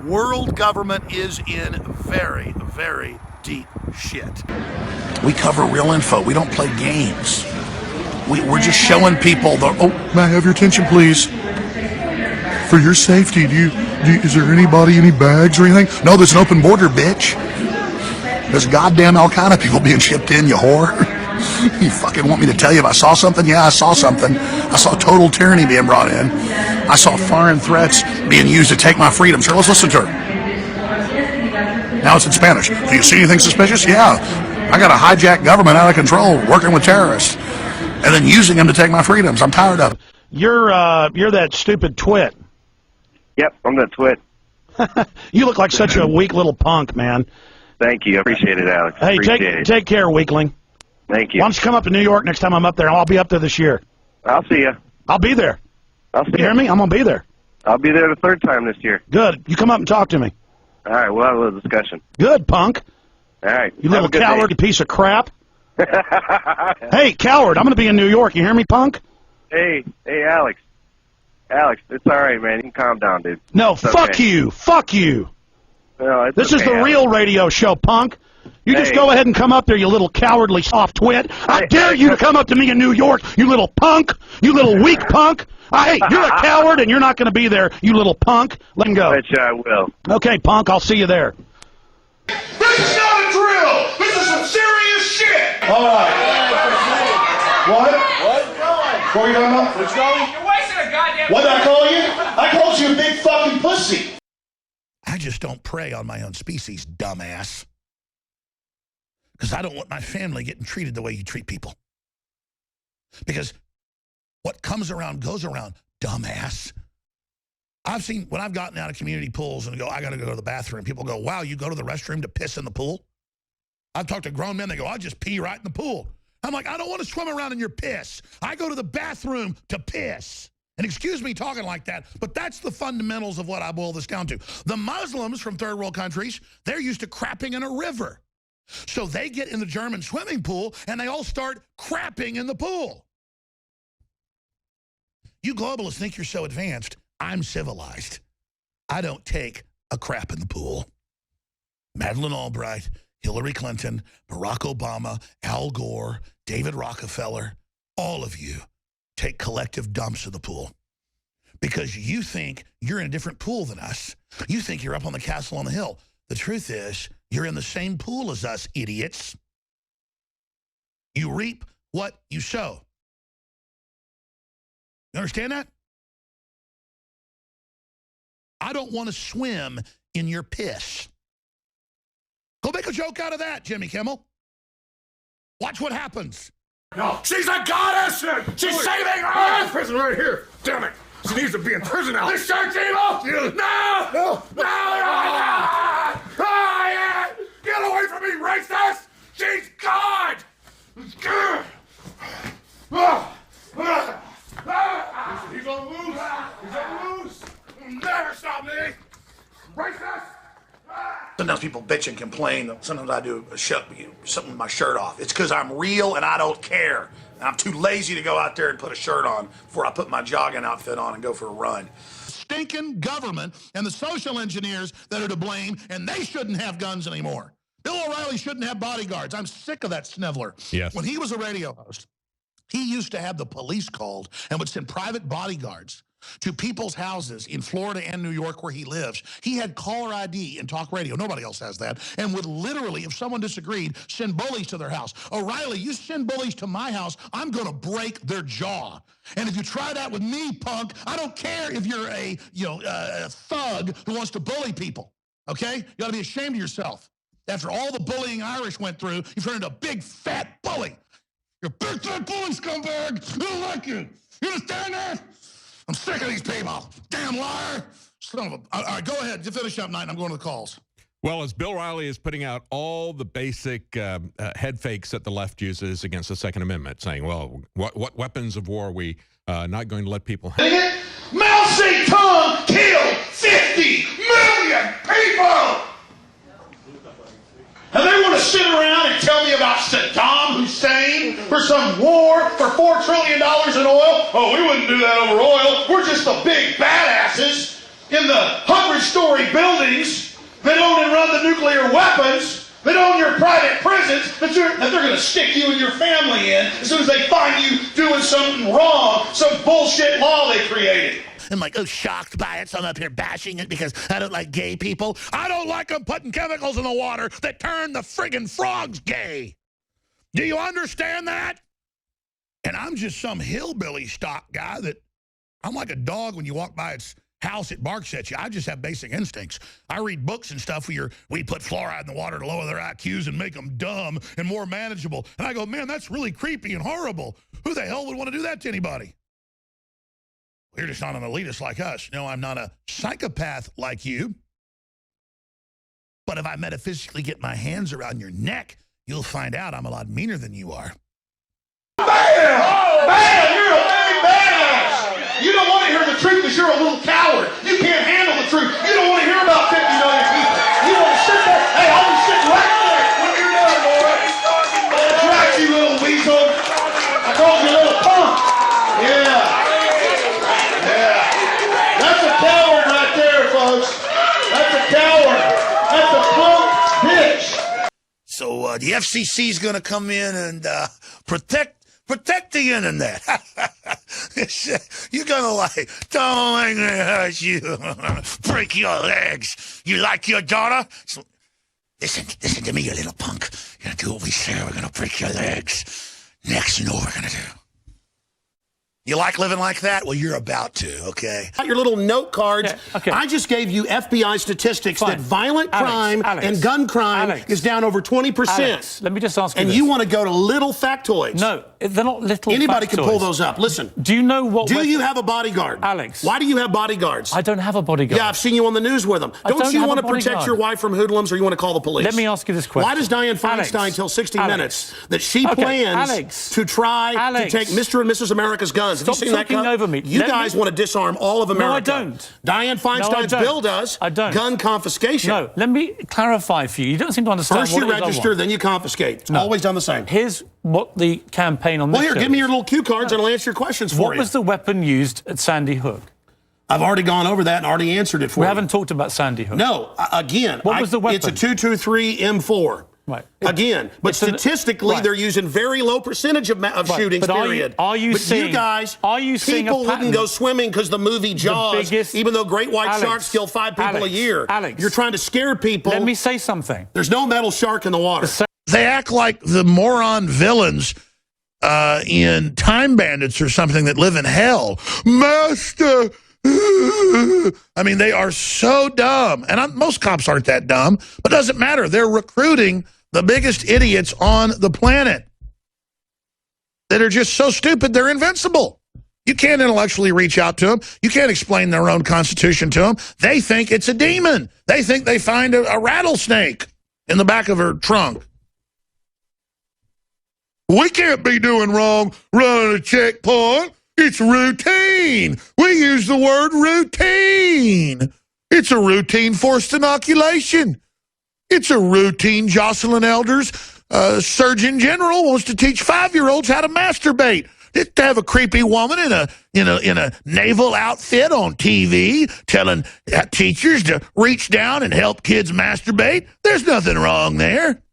world government is in very, very deep shit. We cover real info. We don't play games. We're just showing people the, oh, may I have your attention, please? For your safety, is there any bags or anything? No, there's an open border, bitch. There's goddamn all kind of people being shipped in, you whore. You fucking want me to tell you if I saw something? Yeah, I saw something. I saw total tyranny being brought in. I saw foreign threats being used to take my freedom. Sure, let's listen to her. Now it's in Spanish. Do you see anything suspicious? Yeah. I got a hijacked government out of control, working with terrorists, and then using them to take my freedoms. I'm tired of it. You're that stupid twit. Yep, I'm the twit. You look like such a weak little punk, man. Thank you. I appreciate it, Alex. Hey, take care, weakling. Thank you. Why don't you come up to New York next time I'm up there? I'll be up there this year. I'll see you. I'll be there. I'll see you. Hear me? I'm going to be there. I'll be there the third time this year. Good. You come up and talk to me. All right, we'll have a little discussion. Good, punk. All right. You little coward, you piece of crap. Hey, coward, I'm going to be in New York. You hear me, punk? Hey, Alex. Alex, it's all right, man. You can calm down, dude. No, it's fuck okay. you. Fuck you. No, it's this okay, is the Alex. real radio show, punk. You just go ahead and come up there, you little cowardly soft twit. I dare you to come up to me in New York, you little punk. You little weak punk. Hey, you're a coward, and you're not going to be there, you little punk. Let him go. I bet you I will. Okay, punk, I'll see you there. This is not a drill! This is some serious shit! All right. What? What are you talking about? What's going? You're wasting a goddamn... What did I call you? I called you a big fucking pussy. I just don't prey on my own species, dumbass. Because I don't want my family getting treated the way you treat people. Because what comes around goes around, dumbass. I've seen, when I've gotten out of community pools and go, I got to go to the bathroom, people go, wow, you go to the restroom to piss in the pool? I've talked to grown men, they go, I'll just pee right in the pool. I'm like, I don't want to swim around in your piss. I go to the bathroom to piss. And excuse me talking like that, but that's the fundamentals of what I boil this down to. The Muslims from third world countries, they're used to crapping in a river. So they get in the German swimming pool and they all start crapping in the pool. You globalists think you're so advanced. I'm civilized. I don't take a crap in the pool. Madeleine Albright, Hillary Clinton, Barack Obama, Al Gore, David Rockefeller, all of you take collective dumps in the pool because you think you're in a different pool than us. You think you're up on the castle on the hill. The truth is you're in the same pool as us, idiots. You reap what you sow. You understand that? I don't want to swim in your piss. Go make a joke out of that, Jimmy Kimmel. Watch what happens. No, she's a goddess! She's saving Earth! Prison right here. Damn it. She needs to be in prison now. This shirt's evil! No! No! No! Ah, yeah. Get away from me, racist! She's God! He's on loose! He's on loose! Never stop me! Racist! Sometimes people bitch and complain. Sometimes I do something with my shirt off. It's because I'm real and I don't care. And I'm too lazy to go out there and put a shirt on before I put my jogging outfit on and go for a run. Stinking government and the social engineers that are to blame, and they shouldn't have guns anymore. Bill O'Reilly shouldn't have bodyguards. I'm sick of that sniveler. Yes. When he was a radio host, he used to have the police called and would send private bodyguards to people's houses in Florida and New York where he lives. He had caller ID and talk radio. Nobody else has that. And would literally, if someone disagreed, send bullies to their house. O'Reilly, you send bullies to my house, I'm going to break their jaw. And if you try that with me, punk, I don't care if you're a thug who wants to bully people. Okay? You ought to be ashamed of yourself. After all the bullying Irish went through, you've turned into a big fat bully. You're a big fat bully, scumbag. I don't like you. You understand that? I'm sick of these people. Damn liar. Son of a... All right, go ahead. You finish up, Knight, and I'm going to the calls. Well, as Bill O'Reilly is putting out all the basic head fakes that the left uses against the Second Amendment, saying, well, what weapons of war are we not going to let people have? Mao Zedong killed 50 million people! And they want to sit around and tell me about Saddam Hussein for some war for $4 trillion in oil? Oh, we wouldn't do that over oil. We're just the big badasses. in the 100-story buildings that own and run the nuclear weapons, that own your private prisons, that they're going to stick you and your family in as soon as they find you doing something wrong, some bullshit law they created. I'm like, oh, shocked by it, so I'm up here bashing it because I don't like gay people. I don't like them putting chemicals in the water that turn the friggin' frogs gay. Do you understand that? And I'm just some hillbilly stock guy that I'm like a dog when you walk by its house, it barks at you. I just have basic instincts. I read books and stuff where we put fluoride in the water to lower their IQs and make them dumb and more manageable. And I go, man, that's really creepy and horrible. Who the hell would want to do that to anybody? You're just not an elitist like us. No, I'm not a psychopath like you. But if I metaphysically get my hands around your neck, you'll find out I'm a lot meaner than you are. Bam! Bam! You're a big badass! You don't want to hear the truth because you're a little coward. You can't handle the truth. You don't want to hear about 50 million people. You want to sit there. Hey, I'll be sitting right there when you're done, boy. I'll track you, little weasel. I called you a little punk. Yeah. That's a coward right there, folks. That's a coward. That's a punk bitch. So the FCC's going to come in and protect the internet. You're going to like, don't make me hurt you. Break your legs. You like your daughter? So, listen to me, you little punk. You're going to do what we say. We're going to break your legs. Next, you know what we're going to do. You like living like that? Well, you're about to, okay? Your little note cards. Yeah, okay. I just gave you FBI statistics that violent crime and gun crime is down over 20%. Alex, let me just ask you and this. you want to go to little factoids. No, they're not little Anybody factoids. can pull those up. Listen. Do you know what... Do you have a bodyguard? Alex. Why do you have bodyguards? I don't have a bodyguard. Yeah, I've seen you on the news with them. Don't you want to protect your wife from hoodlums or you want to call the police? Let me ask you this question. Why does Dianne Feinstein tell 60 Minutes that she plans to try to take Mr. and Mrs. America's guns? Have you seen that cut? Over me. You guys want to disarm all of America. No, I don't. Dianne Feinstein's bill does gun confiscation. No, let me clarify for you. You don't seem to understand First you register, then you confiscate. It's always done the same. Here's what the campaign on this Well, here, give me your little cue cards and I'll answer your questions for you. What was the weapon used at Sandy Hook? I've already gone over that and already answered it for you. We haven't talked about Sandy Hook. No, again. What was the weapon? It's a 223 M4. Right. Again, but statistically, they're using very low percentage of shootings, period. Are you seeing, you guys, people wouldn't go swimming because the movie Jaws, even though great white sharks kill 5 people a year. Alex, you're trying to scare people. Let me say something. There's no metal shark in the water. They act like the moron villains in Time Bandits or something that live in hell. Master! I mean, they are so dumb. And most cops aren't that dumb, but it doesn't matter. They're recruiting the biggest idiots on the planet that are just so stupid they're invincible. You can't intellectually reach out to them. You can't explain their own constitution to them. They think it's a demon. They think they find a rattlesnake in the back of her trunk. We can't be doing wrong running a checkpoint. It's routine. We use the word routine. It's a routine forced inoculation. It's a routine Jocelyn Elders Surgeon General wants to teach 5-year-olds how to masturbate. To have a creepy woman in a naval outfit on TV telling teachers to reach down and help kids masturbate. There's nothing wrong there.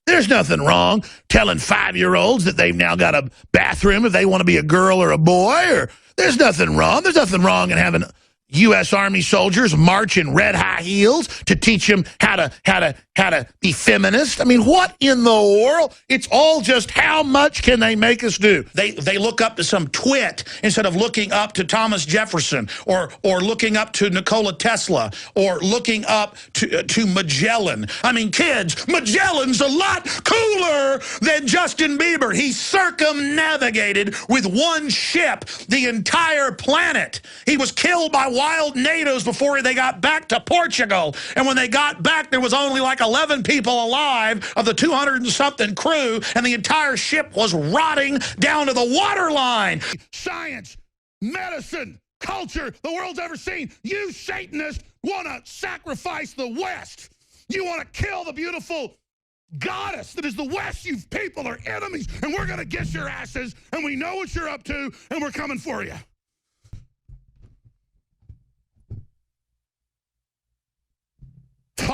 There's nothing wrong telling 5-year-olds that they've now got a bathroom if they want to be a girl or a boy. Or there's nothing wrong. There's nothing wrong in having U.S. Army soldiers march in red high heels to teach them how to be feminist. I mean, what in the world? It's all just how much can they make us do? They look up to some twit instead of looking up to Thomas Jefferson or looking up to Nikola Tesla or looking up to Magellan. I mean, kids, Magellan's a lot cooler than Justin Bieber. He circumnavigated with one ship the entire planet. He was killed by wild natives before they got back to Portugal. And when they got back, there was only like 11 people alive of the 200 and something crew, and the entire ship was rotting down to the waterline. Science, medicine, culture the world's ever seen. You Satanists want to sacrifice the West. You want to kill the beautiful goddess that is the West. You people are enemies, and we're going to get your asses, and we know what you're up to, and we're coming for you.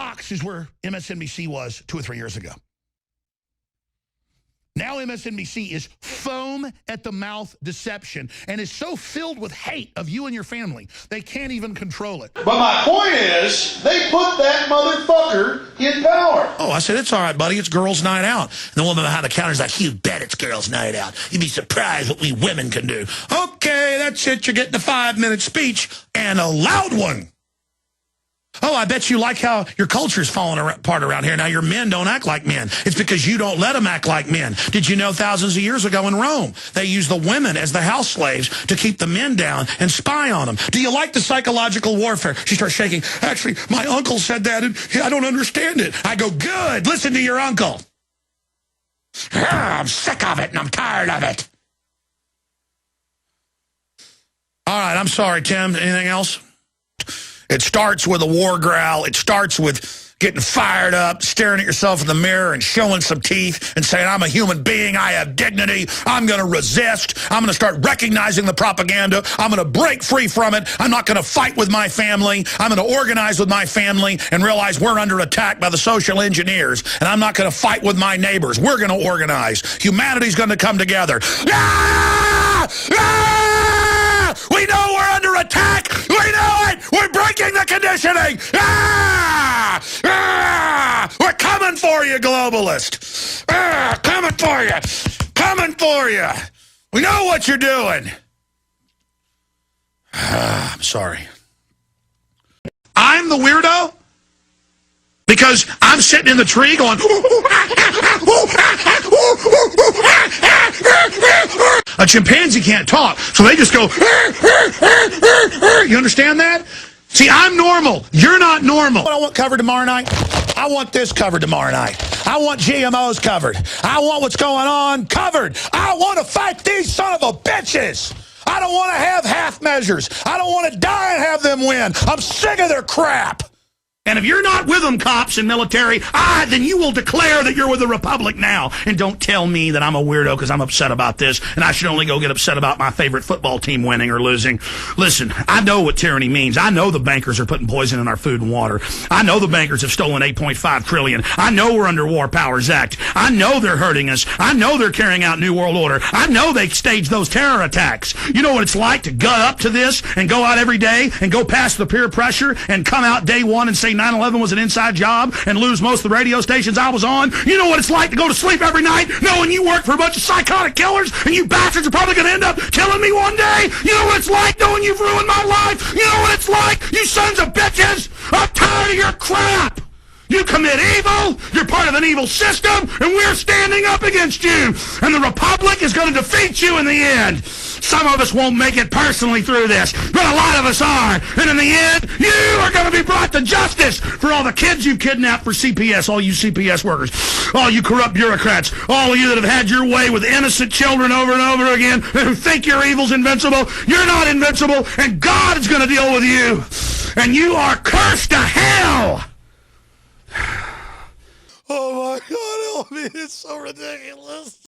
Fox is where MSNBC was 2 or 3 years ago. Now MSNBC is foam at the mouth deception and is so filled with hate of you and your family, they can't even control it. But my point is, they put that motherfucker in power. Oh, I said, it's all right, buddy. It's girls' night out. And the woman behind the counter is like, you bet it's girls' night out. You'd be surprised what we women can do. Okay, that's it. You're getting a 5-minute speech and a loud one. Oh, I bet you like how your culture's falling apart around here. Now your men don't act like men. It's because you don't let them act like men. Did you know thousands of years ago in Rome, they used the women as the house slaves to keep the men down and spy on them? Do you like the psychological warfare? She starts shaking. Actually, my uncle said that, and I don't understand it. I go, good. Listen to your uncle. I'm sick of it, and I'm tired of it. All right, I'm sorry, Tim. Anything else? It starts with a war growl. It starts with getting fired up, staring at yourself in the mirror and showing some teeth and saying, I'm a human being. I have dignity. I'm going to resist. I'm going to start recognizing the propaganda. I'm going to break free from it. I'm not going to fight with my family. I'm going to organize with my family and realize we're under attack by the social engineers. And I'm not going to fight with my neighbors. We're going to organize. Humanity's going to come together. Ah! Ah! We know we're under attack. We know it. We're breaking the conditioning. Ah! Ah! We're coming for you, globalist. Ah! Coming for you. Coming for you. We know what you're doing. Ah, I'm sorry. I'm the weirdo because I'm sitting in the tree going, a chimpanzee can't talk, so they just go, you understand that? See, I'm normal. You're not normal. What I want covered tomorrow night? I want this covered tomorrow night. I want GMOs covered. I want what's going on covered. I want to fight these son of a bitches. I don't want to have half measures. I don't want to die and have them win. I'm sick of their crap. And if you're not with them, cops and military, then you will declare that you're with the Republic now. And don't tell me that I'm a weirdo because I'm upset about this, and I should only go get upset about my favorite football team winning or losing. Listen, I know what tyranny means. I know the bankers are putting poison in our food and water. I know the bankers have stolen $8.5 trillion. I know we're under War Powers Act. I know they're hurting us. I know they're carrying out New World Order. I know they staged those terror attacks. You know what it's like to gut up to this and go out every day and go past the peer pressure and come out day one and say 9/11 was an inside job and lose most of the radio stations I was on. You know what it's like to go to sleep every night knowing you work for a bunch of psychotic killers and you bastards are probably going to end up killing me one day. You know what it's like knowing you've ruined my life. You know what it's like, you sons of bitches. I'm tired of your crap. You commit evil, you're part of an evil system, and we're standing up against you. And the Republic is going to defeat you in the end. Some of us won't make it personally through this, but a lot of us are. And in the end, you are going to be brought to justice for all the kids you kidnapped for CPS, all you CPS workers, all you corrupt bureaucrats, all of you that have had your way with innocent children over and over again, who think your evil's invincible. You're not invincible, and God is going to deal with you. And you are cursed to hell. Oh my God, it's so ridiculous.